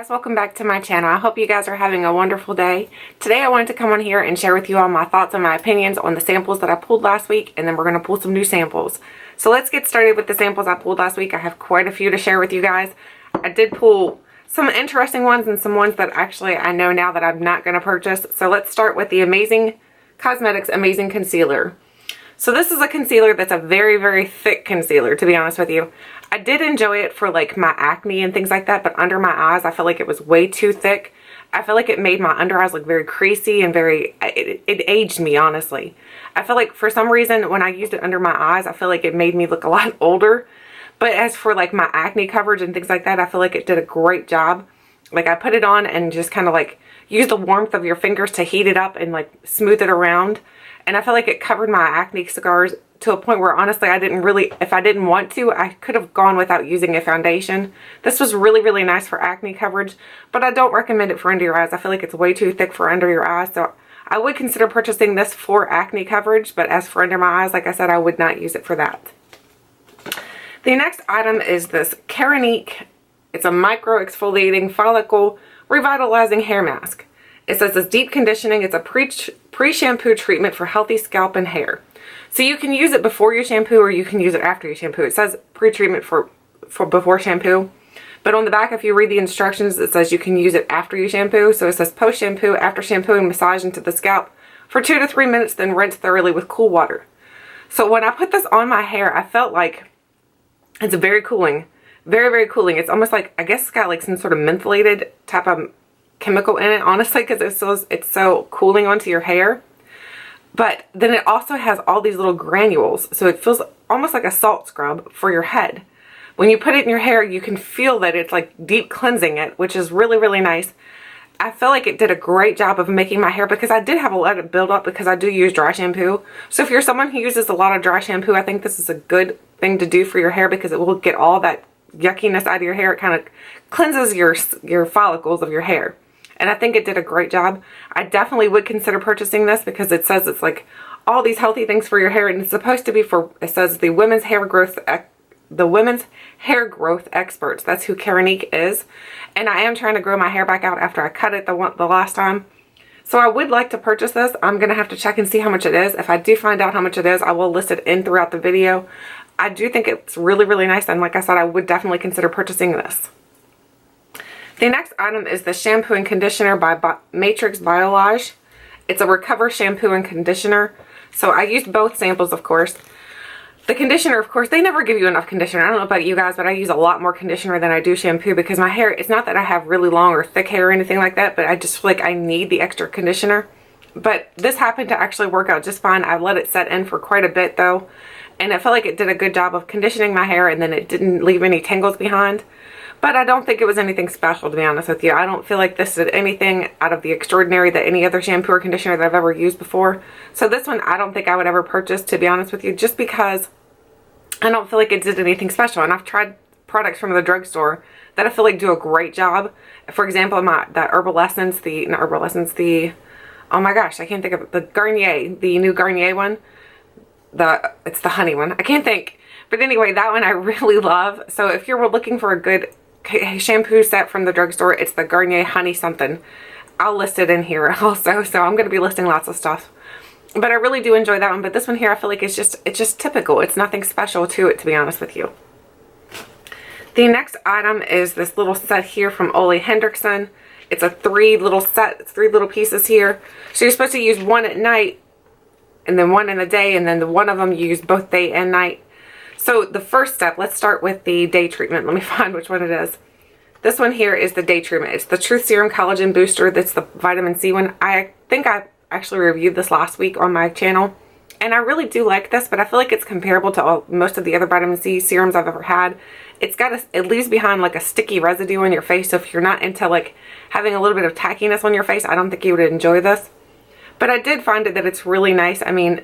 guys, welcome back to my channel. I hope you guys are having a wonderful day. Today I wanted to come on here and share with you all my thoughts and my opinions on the samples that I pulled last week, and then we're going to pull some new samples. So let's get started with the samples I pulled last week. I have quite a few to share with you guys. I did pull some interesting ones and some ones that actually I know now that I'm not going to purchase. So let's start with the Amazing Cosmetics Amazing Concealer. So this is a concealer that's a very, very thick concealer, to be honest with you. I did enjoy it for like my acne and things like that, but under my eyes, I felt like it was way too thick. I feel like it made my under eyes look very creasy and it aged me, honestly. I feel like for some reason when I used it under my eyes, I feel like it made me look a lot older. But as for like my acne coverage and things like that, I feel like it did a great job. Like I put it on and just kind of like use the warmth of your fingers to heat it up and like smooth it around. And I feel like it covered my acne scars to a point where honestly I didn't really, if I didn't want to, I could have gone without using a foundation. This was really, really nice for acne coverage, but I don't recommend it for under your eyes. I feel like it's way too thick for under your eyes. So I would consider purchasing this for acne coverage, but as for under my eyes, like I said, I would not use it for that. The next item is this Keranique. It's a micro exfoliating follicle revitalizing hair mask. It says it's deep conditioning. It's a pre-shampoo treatment for healthy scalp and hair. So you can use it before you shampoo or you can use it after you shampoo. It says pre-treatment for before shampoo. But on the back, if you read the instructions, it says you can use it after you shampoo. So it says post-shampoo, after shampooing, massage into the scalp for 2 to 3 minutes, then rinse thoroughly with cool water. So when I put this on my hair, I felt like it's very cooling. Very, very cooling. It's almost like, I guess it's got like some sort of mentholated type of chemical in it, honestly, because it's so cooling onto your hair. But then it also has all these little granules, so it feels almost like a salt scrub for your head. When you put it in your hair, you can feel that it's like deep cleansing it, which is really, really nice. I feel like it did a great job of making my hair, because I did have a lot of buildup because I do use dry shampoo. So if you're someone who uses a lot of dry shampoo, I think this is a good thing to do for your hair, because it will get all that yuckiness out of your hair. It kind of cleanses your follicles of your hair. And I think it did a great job. I definitely would consider purchasing this because it says it's like all these healthy things for your hair, and it's supposed to be for, it says the women's hair growth experts. That's who Keranique is. And I am trying to grow my hair back out after I cut it the last time. So I would like to purchase this. I'm going to have to check and see how much it is. If I do find out how much it is, I will list it in throughout the video. I do think it's really, really nice. And like I said, I would definitely consider purchasing this. The next item is the shampoo and conditioner by Matrix Biolage. It's a Recover shampoo and conditioner. So I used both samples, of course. The conditioner, of course, they never give you enough conditioner. I don't know about you guys, but I use a lot more conditioner than I do shampoo, because my hair, it's not that I have really long or thick hair or anything like that, but I just feel like I need the extra conditioner. But this happened to actually work out just fine. I let it set in for quite a bit though, and I felt like it did a good job of conditioning my hair, and then it didn't leave any tangles behind. But I don't think it was anything special, to be honest with you. I don't feel like this did anything out of the extraordinary that any other shampoo or conditioner that I've ever used before. So this one, I don't think I would ever purchase, to be honest with you, just because I don't feel like it did anything special. And I've tried products from the drugstore that I feel like do a great job. For example, that Herbal Essence, oh my gosh, I can't think of it. The Garnier, the new Garnier one. It's the honey one. I can't think. But anyway, that one I really love. So if you're looking for a good shampoo set from the drugstore, it's the Garnier Honey something. I'll list it in here also, so I'm going to be listing lots of stuff. But I really do enjoy that one. But this one here, I feel like it's just typical. It's nothing special to it, to be honest with you. The next item is this little set here from Henriksen. It's a 3 little set. It's 3 little pieces here. So you're supposed to use one at night and then one in the day, and then one of them you use both day and night. So the first step, let's start with the day treatment. Let me find which one it is. This one here is the day treatment. It's the Truth Serum Collagen Booster. That's the vitamin C one. I think I actually reviewed this last week on my channel. And I really do like this, but I feel like it's comparable to most of the other vitamin C serums I've ever had. It's got it leaves behind like a sticky residue on your face. So if you're not into like having a little bit of tackiness on your face, I don't think you would enjoy this. But I did find that it's really nice. I mean,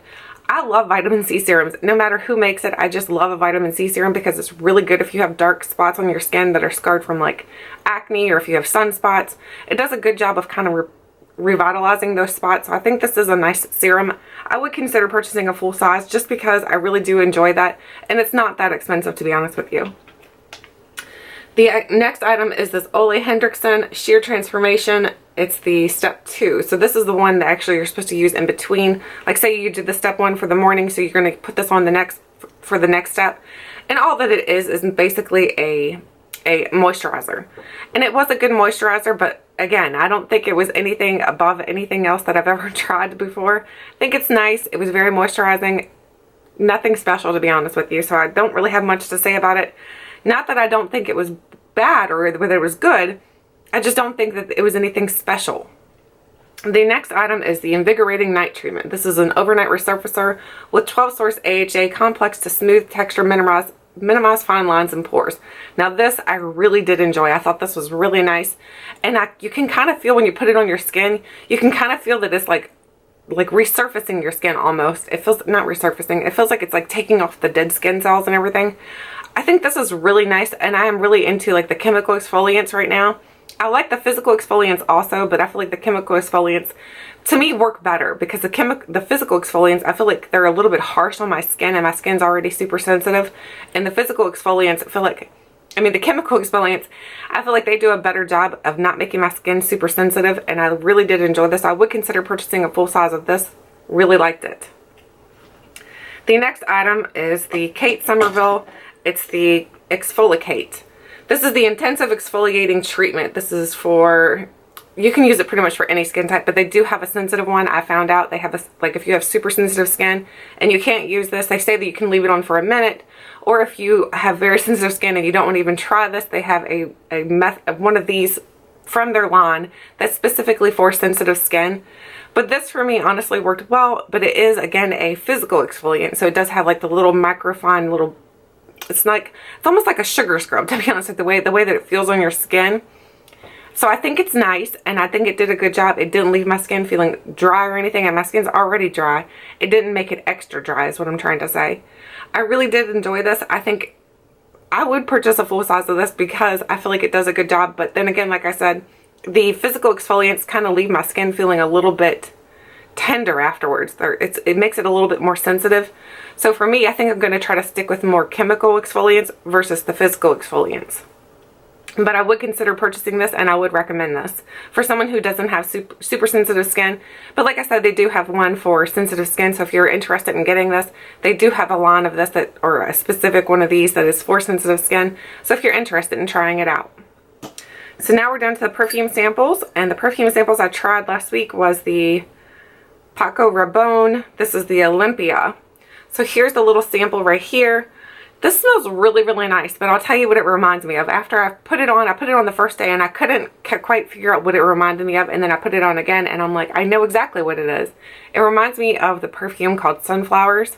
I love vitamin C serums. No matter who makes it, I just love a vitamin C serum because it's really good if you have dark spots on your skin that are scarred from like acne, or if you have sunspots. It does a good job of kind of revitalizing those spots. So I think this is a nice serum. I would consider purchasing a full size just because I really do enjoy that, and it's not that expensive, to be honest with you. The next item is this Ole Henriksen Sheer Transformation. It's the step 2. So this is the one that actually you're supposed to use in between. Like say you did the step 1 for the morning, so you're going to put this on the next for the next step. And all that it is basically a moisturizer. And it was a good moisturizer, but again, I don't think it was anything above anything else that I've ever tried before. I think it's nice. It was very moisturizing. Nothing special, to be honest with you, so I don't really have much to say about it. Not that I don't think it was bad or whether it was good. I just don't think that it was anything special. The next item is the Invigorating Night Treatment. This is an overnight resurfacer with 12 source AHA complex to smooth texture, minimize fine lines and pores. Now this I really did enjoy. I thought this was really nice, and you can kind of feel when you put it on your skin, you can kind of feel that it's like resurfacing your skin almost. It feels, not resurfacing, it feels like it's like taking off the dead skin cells and everything. I think this is really nice, and I am really into like the chemical exfoliants right now. I like the physical exfoliants also, but I feel like the chemical exfoliants to me work better because the physical exfoliants, I feel like they're a little bit harsh on my skin, and my skin's already super sensitive. And the physical exfoliants, the chemical exfoliants, I feel like they do a better job of not making my skin super sensitive, and I really did enjoy this. I would consider purchasing a full size of this. Really liked it. The next item is the Kate Somerville. It's the ExfoliKate. This is the intensive exfoliating treatment. This is for, you can use it pretty much for any skin type, but they do have a sensitive one. I found out they have a, like if you have super sensitive skin and you can't use this, they say that you can leave it on for a minute. Or if you have very sensitive skin and you don't want to even try this, they have one of these from their line that's specifically for sensitive skin. But this for me honestly worked well, but it is again a physical exfoliant. So it does have like the little microfine little, it's almost like a sugar scrub, to be honest, with the way that it feels on your skin. So I think it's nice, and I think it did a good job. It didn't leave my skin feeling dry or anything, and my skin's already dry. It didn't make it extra dry is what I'm trying to say. I really did enjoy this. I think I would purchase a full size of this because I feel like it does a good job. But then again, like I said, the physical exfoliants kind of leave my skin feeling a little bit tender afterwards. It makes it a little bit more sensitive. So for me, I think I'm going to try to stick with more chemical exfoliants versus the physical exfoliants. But I would consider purchasing this, and I would recommend this for someone who doesn't have super sensitive skin. But like I said, they do have one for sensitive skin. So if you're interested in getting this, they do have a line of this or a specific one of these that is for sensitive skin. So if you're interested in trying it out. So now we're down to the perfume samples, and the perfume samples I tried last week was the Paco Rabanne. This is the Olympea. So here's the little sample right here. This smells really, really nice, but I'll tell you what it reminds me of. After I put it on the first day, and I couldn't quite figure out what it reminded me of, and then I put it on again, and I'm like, I know exactly what it is. It reminds me of the perfume called Sunflowers.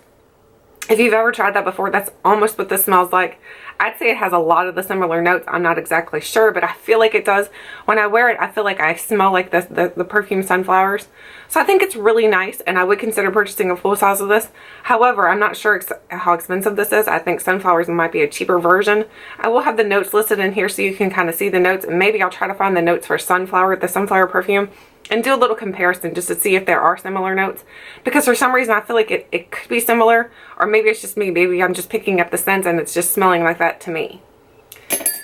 If you've ever tried that before, that's almost what this smells like. I'd say it has a lot of the similar notes. I'm not exactly sure, but I feel like it does. When I wear it, I feel like I smell like the perfume Sunflowers. So I think it's really nice, and I would consider purchasing a full size of this. However, I'm not sure how expensive this is. I think Sunflowers might be a cheaper version. I will have the notes listed in here so you can kind of see the notes, and maybe I'll try to find the notes for the Sunflower perfume, and do a little comparison just to see if there are similar notes. Because for some reason I feel like it could be similar, or maybe it's just me. Maybe I'm just picking up the scents and it's just smelling like that to me.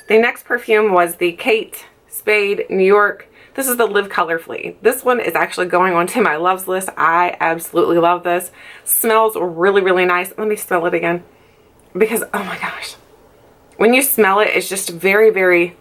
The next perfume was the Kate Spade New York. This is the Live Colorfully. This one is actually going onto my loves list. I absolutely love this. Smells really, really nice. Let me smell it again. Because, oh my gosh. When you smell it, it's just very, very,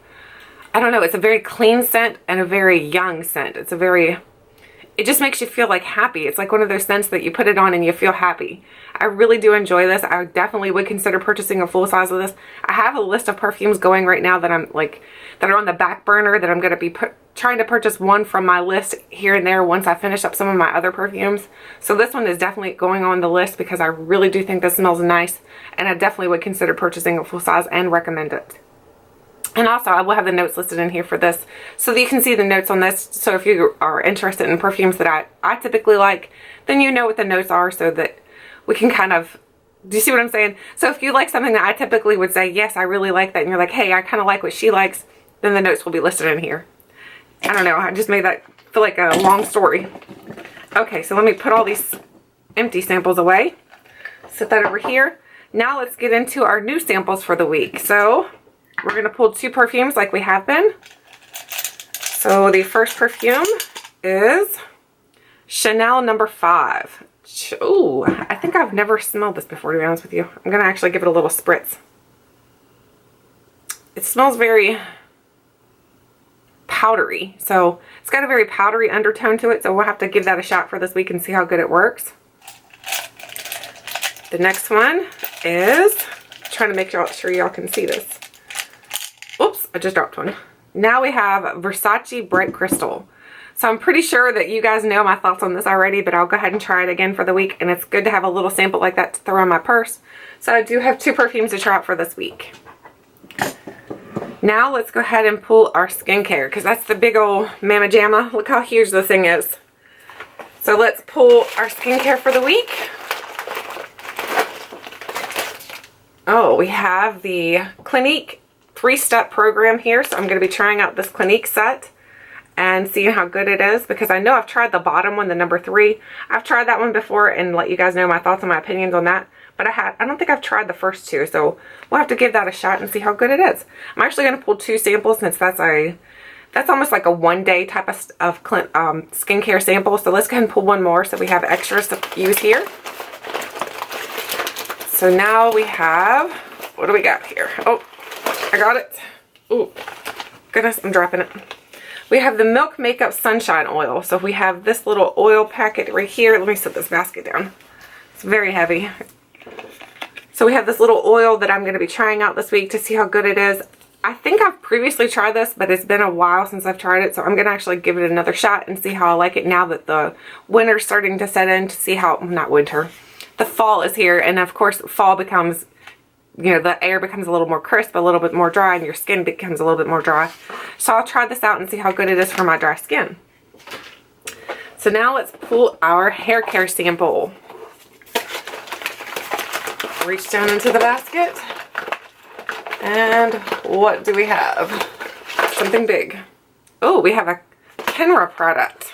I don't know, it's a very clean scent and a very young scent. It just makes you feel like happy. It's like one of those scents that you put it on and you feel happy. I really do enjoy this. I definitely would consider purchasing a full size of this. I have a list of perfumes going right now that that are on the back burner that I'm going to be trying to purchase one from my list here and there once I finish up some of my other perfumes. So this one is definitely going on the list because I really do think this smells nice, and I definitely would consider purchasing a full size and recommend it. And also, I will have the notes listed in here for this so that you can see the notes on this. So if you are interested in perfumes that I typically like, then you know what the notes are so that we can kind of, do you see what I'm saying? So if you like something that I typically would say, yes, I really like that, and you're like, hey, I kind of like what she likes, then the notes will be listed in here. I don't know, I just made that feel like a long story. Okay, so let me put all these empty samples away. Set that over here. Now let's get into our new samples for the week. So we're going to pull 2 perfumes like we have been. So the first perfume is Chanel number 5. Ooh, I think I've never smelled this before, to be honest with you. I'm going to actually give it a little spritz. It smells very powdery. So it's got a very powdery undertone to it. So we'll have to give that a shot for this week and see how good it works. The next one is, trying to make sure y'all can see this. Oops, I just dropped one. Now we have Versace Bright Crystal. So I'm pretty sure that you guys know my thoughts on this already, but I'll go ahead and try it again for the week. And it's good to have a little sample like that to throw in my purse. So I do have 2 perfumes to try out for this week. Now let's go ahead and pull our skincare, because that's the big old mamma jamma. Look how huge this thing is. So let's pull our skincare for the week. Oh, we have the Clinique 3-step program here. So I'm going to be trying out this Clinique set and seeing how good it is, because I know I've tried the bottom one, the number 3. I've tried that one before and let you guys know my thoughts and my opinions on that. But I don't think I've tried the first 2, so we'll have to give that a shot and see how good it is. I'm actually going to pull 2 samples, since that's almost like a one-day type of skincare sample. So let's go ahead and pull one more so we have extras to use here. So now we have, what do we got here? Oh, I got it. Ooh, goodness, I'm dropping it. We have the Milk Makeup Sunshine Oil. So we have this little oil packet right here. Let me set this basket down. It's very heavy. So we have this little oil that I'm going to be trying out this week to see how good it is. I think I've previously tried this, but it's been a while since I've tried it. So I'm going to actually give it another shot and see how I like it now that the winter's starting to set in, to see how, not winter, the fall is here. And of course, fall becomes, you know, the air becomes a little more crisp, a little bit more dry, and your skin becomes a little bit more dry. So I'll try this out and see how good it is for my dry skin. So now let's pull our hair care sample. Reach down into the basket, and what do we have? Something big. Oh, we have a Kenra product.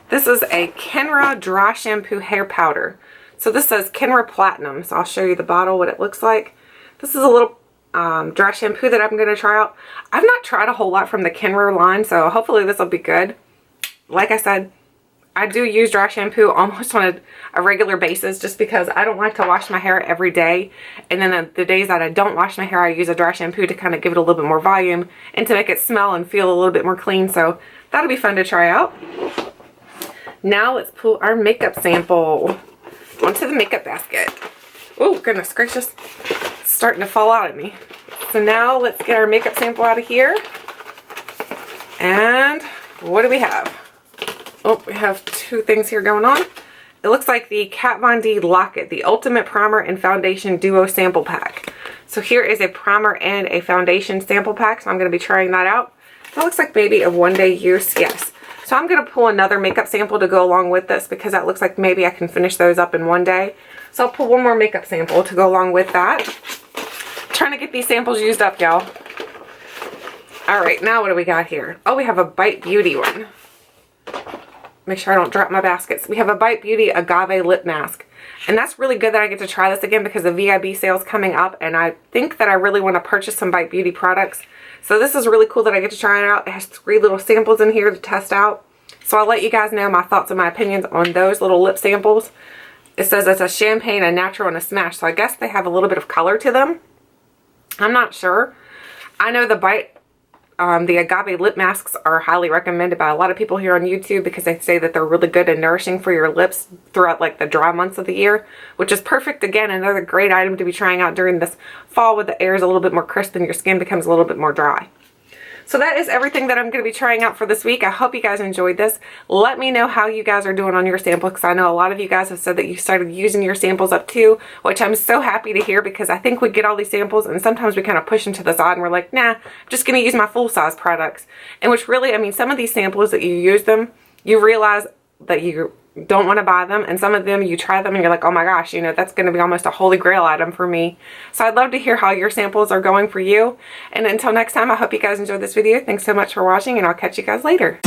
This is a Kenra dry shampoo hair powder. So this says Kenra Platinum, so I'll show you the bottle, what it looks like. This is a little dry shampoo that I'm going to try out. I've not tried a whole lot from the Kenra line, so hopefully this will be good. Like I said, I do use dry shampoo almost on a regular basis, just because I don't like to wash my hair every day. And then the days that I don't wash my hair, I use a dry shampoo to kind of give it a little bit more volume and to make it smell and feel a little bit more clean. So that'll be fun to try out. Now let's pull our makeup sample onto the makeup basket. Oh, goodness gracious. It's starting to fall out at me. So now let's get our makeup sample out of here. And what do we have? Oh, we have 2 things here going on. It looks like the Kat Von D Lock-It, the Ultimate Primer and Foundation Duo Sample Pack. So here is a primer and a foundation sample pack. So I'm going to be trying that out. That looks like maybe a one-day use. Yes. So I'm going to pull another makeup sample to go along with this, because that looks like maybe I can finish those up in one day. So I'll pull one more makeup sample to go along with that. Trying to get these samples used up, y'all. Alright, now what do we got here? Oh, we have a Bite Beauty one. Make sure I don't drop my baskets. We have a Bite Beauty Agave Lip Mask. And that's really good that I get to try this again, because the VIB sale is coming up. And I think that I really want to purchase some Bite Beauty products. So this is really cool that I get to try it out. It has 3 little samples in here to test out. So I'll let you guys know my thoughts and my opinions on those little lip samples. It says it's a champagne, a natural, and a smash. So I guess they have a little bit of color to them. I'm not sure. I know the the Agave lip masks are highly recommended by a lot of people here on YouTube, because they say that they're really good and nourishing for your lips throughout like the dry months of the year, which is perfect. Again, another great item to be trying out during this fall, when the air is a little bit more crisp and your skin becomes a little bit more dry. So that is everything that I'm going to be trying out for this week. I hope you guys enjoyed this. Let me know how you guys are doing on your sample, because I know a lot of you guys have said that you started using your samples up too, which I'm so happy to hear, because I think we get all these samples and sometimes we kind of push them to the side and we're like, nah, I'm just going to use my full size products. And which really, I mean, some of these samples that you use them, you realize that you don't want to buy them, and some of them you try them and you're like, oh my gosh, you know, that's going to be almost a holy grail item for me. So I'd love to hear how your samples are going for you. And until next time, I hope you guys enjoyed this video. Thanks so much for watching, and I'll catch you guys later.